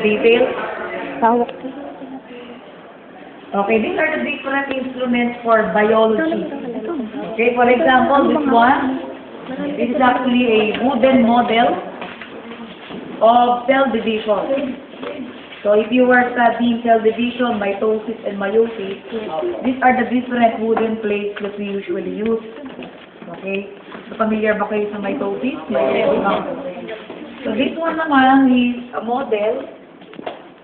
details? Tawak. Okay, these are the different instruments for biology. Okay, for example, this one, this is actually a wooden model of cell division. So if you were studying cell division, mitosis, and meiosis, these are the different wooden plates that we usually use. Okay? So familiar ba kayo sa mitosis? So this one naman is a model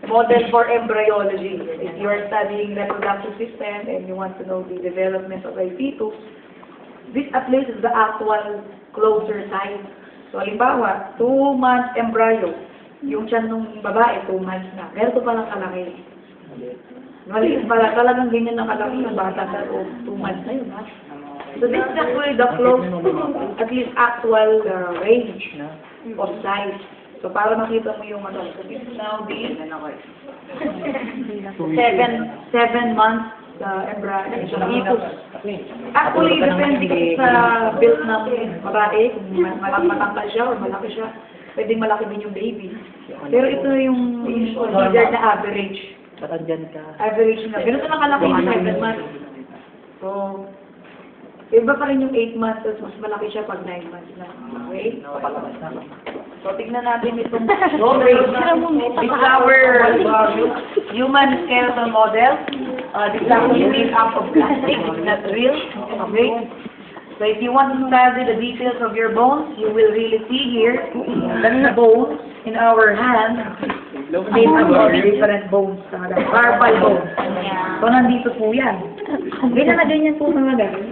for embryology. If you are studying reproductive system and you want to know the development of a fetus, this at least is the actual closer size. So halimbawa, 2 months embryo. Yung tiyan ng babae, 2 months na. Pero ito palang kalaki. Maliit pala, talagang ganyan na kalaki yung bata sa 2 months na yun. Ha? So this is actually the close, at least actual range of size. So para makita mo yung ano, this is now the 7 months embryo. Actually, depende sa build ng babae, kung matangkal siya o malaki siya. Pwedeng malaki din yung baby. Pero ito yung considered na average. Average na. Ganun na nakalaki yung 7 months. So, iba pa rin yung 8 months, tapos mas malaki siya pag 9 months na. Okay? So, tignan natin itong this is our human skeletal model. This is actually made up of plastic. It's not real. Okay? So if you want to study the details of your bones, you will really see here the bones in our hand made up of different bones. Carpal bones. So nandito po yan. Ganyan na ganyan po mga guys.